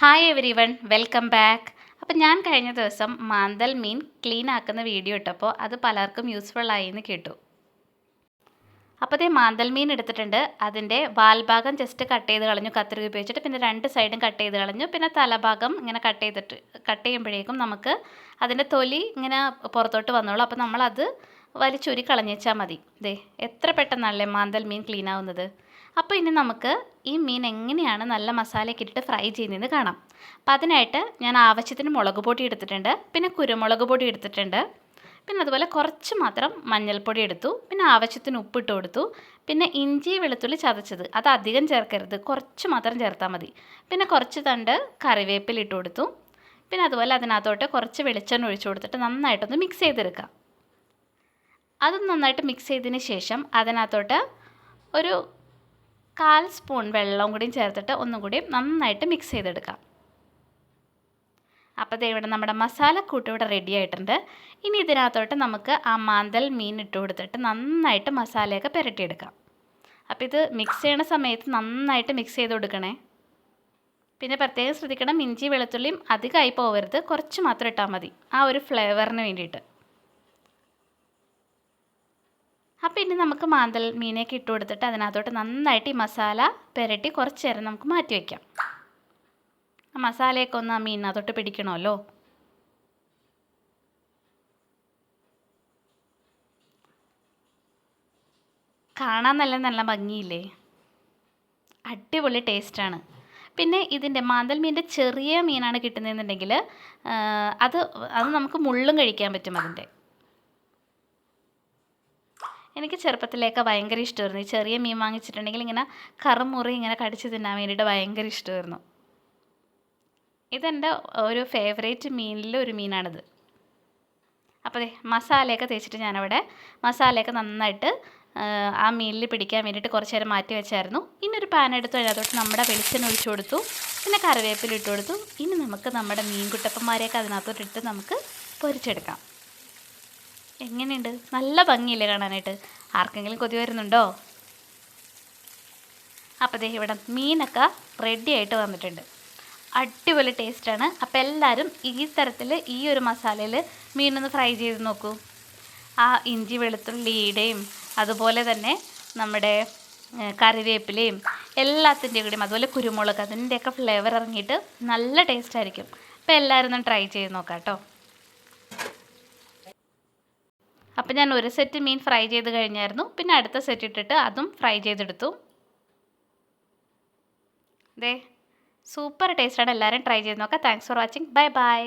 Hi every one, welcome back. അപ്പം ഞാൻ കഴിഞ്ഞ ദിവസം മാന്തൽ മീൻ ക്ലീൻ ആക്കുന്ന വീഡിയോ ഇട്ടപ്പോൾ അത് പലർക്കും യൂസ്ഫുൾ ആയി എന്ന് കേട്ടു. അപ്പോൾ അതേ മാന്തൽ മീൻ എടുത്തിട്ടുണ്ട്. അതിൻ്റെ വാൽഭാഗം ജസ്റ്റ് കട്ട് ചെയ്ത് കളഞ്ഞു കത്രിക ഉപയോഗിച്ചിട്ട്. പിന്നെ രണ്ട് സൈഡും കട്ട് ചെയ്ത് കളഞ്ഞു. പിന്നെ തലഭാഗം ഇങ്ങനെ കട്ട് ചെയ്യുമ്പോഴേക്കും നമുക്ക് അതിൻ്റെ തൊലി ഇങ്ങനെ പുറത്തോട്ട് വന്നോളൂ. അപ്പോൾ നമ്മളത് വലിച്ചൂരി കളഞ്ഞേച്ചാൽ മതി. ദേ എത്ര പെട്ടെന്നല്ലേ മാന്തൽ മീൻ ക്ലീൻ ആവുന്നത്. അപ്പോൾ ഇനി നമുക്ക് ഈ മീൻ എങ്ങനെയാണ് നല്ല മസാലയൊക്കെ ഇട്ടിട്ട് ഫ്രൈ ചെയ്യുന്നതെന്ന് കാണാം. അപ്പോൾ അതിനായിട്ട് ഞാൻ ആവശ്യത്തിന് മുളക് പൊടി എടുത്തിട്ടുണ്ട്, പിന്നെ കുരുമുളക് പൊടി എടുത്തിട്ടുണ്ട്, പിന്നെ അതുപോലെ കുറച്ച് മാത്രം മഞ്ഞൾപ്പൊടി എടുത്തു, പിന്നെ ആവശ്യത്തിന് ഉപ്പിട്ട് കൊടുത്തു, പിന്നെ ഇഞ്ചി വെളുത്തുള്ളി ചതച്ചത് അത് അധികം ചേർക്കരുത്, കുറച്ച് മാത്രം ചേർത്താൽ മതി, പിന്നെ കുറച്ച് തണ്ട് കറിവേപ്പില ഇട്ട് കൊടുത്തു, പിന്നെ അതുപോലെ അതിനകത്തോട്ട് കുറച്ച് വെളിച്ചെണ്ണ ഒഴിച്ചു കൊടുത്തിട്ട് നന്നായിട്ടൊന്ന് മിക്സ് ചെയ്തെടുക്കാം. അത് നന്നായിട്ട് മിക്സ് ചെയ്തതിന് ശേഷം അതിനകത്തോട്ട് ഒരു 1/4 സ്പൂൺ വെള്ളം കൂടിയും ചേർത്തിട്ട് ഒന്നും കൂടി നന്നായിട്ട് മിക്സ് ചെയ്തെടുക്കാം. അപ്പോൾ ദേ ഇവിടെ നമ്മുടെ മസാലക്കൂട്ട് ഇവിടെ റെഡി ആയിട്ടുണ്ട്. ഇനി ഇതിനകത്തോട്ട് നമുക്ക് ആ മാന്തൽ മീൻ ഇട്ട് കൊടുത്തിട്ട് നന്നായിട്ട് മസാലയൊക്കെ പുരട്ടിയെടുക്കാം. അപ്പോൾ ഇത് മിക്സ് ചെയ്യണ സമയത്ത് നന്നായിട്ട് മിക്സ് ചെയ്ത് കൊടുക്കണേ. പിന്നെ പ്രത്യേകം ശ്രദ്ധിക്കണം, ഇഞ്ചി വെളുത്തുള്ളിയും അധികമായി പോകരുത്, കുറച്ച് മാത്രം ഇട്ടാൽ മതി ആ ഒരു ഫ്ലേവറിന് വേണ്ടിയിട്ട്. അപ്പോൾ ഇനി നമുക്ക് മാന്തൽ മീനൊക്കെ ഇട്ട് കൊടുത്തിട്ട് അതിനകത്തോട്ട് നന്നായിട്ട് ഈ മസാല പുരട്ടി കുറച്ച് നേരം നമുക്ക് മാറ്റി വയ്ക്കാം. ആ മസാലയൊക്കെ ഒന്ന് ആ മീനിനകത്തോട്ട് പിടിക്കണമല്ലോ. കാണാൻ നല്ല ഭംഗിയില്ലേ, അടിപൊളി ടേസ്റ്റാണ്. പിന്നെ ഇതിൻ്റെ മാന്തൽ മീനിൻ്റെ ചെറിയ മീനാണ് കിട്ടുന്നതെന്നുണ്ടെങ്കിൽ അത് നമുക്ക് മുള്ളും കഴിക്കാൻ പറ്റും. അതിൻ്റെ എനിക്ക് ചെറുപ്പത്തിലേക്ക് ഭയങ്കര ഇഷ്ടമായിരുന്നു. ഈ ചെറിയ മീൻ വാങ്ങിച്ചിട്ടുണ്ടെങ്കിൽ ഇങ്ങനെ കറുമുറി ഇങ്ങനെ കടിച്ച് തിന്നാൻ വേണ്ടിയിട്ട് ഭയങ്കര ഇഷ്ടമായിരുന്നു. ഇതെൻ്റെ ഒരു ഫേവറേറ്റ് മീനിൽ ഒരു മീനാണിത്. അപ്പോൾ മസാലയൊക്കെ തേച്ചിട്ട് ഞാനവിടെ മസാലയൊക്കെ നന്നായിട്ട് ആ മീനിൽ പിടിക്കാൻ വേണ്ടിയിട്ട് കുറച്ച് നേരം മാറ്റി വെച്ചായിരുന്നു. ഇനി ഒരു പാൻ എടുത്ത് അതിനകത്തോട്ട് നമ്മുടെ വെളിച്ചെണ്ണ ഒഴിച്ചു കൊടുത്തു, പിന്നെ കറിവേപ്പില ഇട്ട് കൊടുത്തു. ഇനി നമുക്ക് നമ്മുടെ മീൻകുട്ടപ്പന്മാരെയൊക്കെ അതിനകത്തോട്ടിട്ട് നമുക്ക് പൊരിച്ചെടുക്കാം. എങ്ങനെയുണ്ട്? നല്ല ഭംഗിയില്ലേ കാണാനായിട്ട്? ആർക്കെങ്കിലും കൊതി വരുന്നുണ്ടോ? അപ്പോൾ ദേ ഇവിടെ മീനൊക്കെ റെഡി ആയിട്ട് വന്നിട്ടുണ്ട്. അടിപൊളി ടേസ്റ്റാണ്. അപ്പോൾ എല്ലാവരും ഈ തരത്തിൽ ഈ ഒരു മസാലയിൽ മീനൊന്ന് ഫ്രൈ ചെയ്ത് നോക്കൂ. ആ ഇഞ്ചി വെളുത്തുള്ളിയുടെയും അതുപോലെ തന്നെ നമ്മുടെ കറിവേപ്പിലയും എല്ലാത്തിൻ്റെയും കൂടിയും അതുപോലെ കുരുമുളക് അതിൻ്റെയൊക്കെ ഫ്ലേവർ ഇറങ്ങിയിട്ട് നല്ല ടേസ്റ്റായിരിക്കും. അപ്പോൾ എല്ലാവരും ഒന്ന് ട്രൈ ചെയ്ത് നോക്കാം കേട്ടോ. അപ്പോൾ ഞാൻ ഒരു സെറ്റ് മീൻ ഫ്രൈ ചെയ്ത് കഴിഞ്ഞായിരുന്നു. പിന്നെ അടുത്ത സെറ്റ് ഇട്ടിട്ട് അതും ഫ്രൈ ചെയ്തെടുത്തു. ദേ സൂപ്പർ ടേസ്റ്റാണ്. എല്ലാവരും ട്രൈ ചെയ്ത് നോക്കാം. Thanks for watching. Bye bye.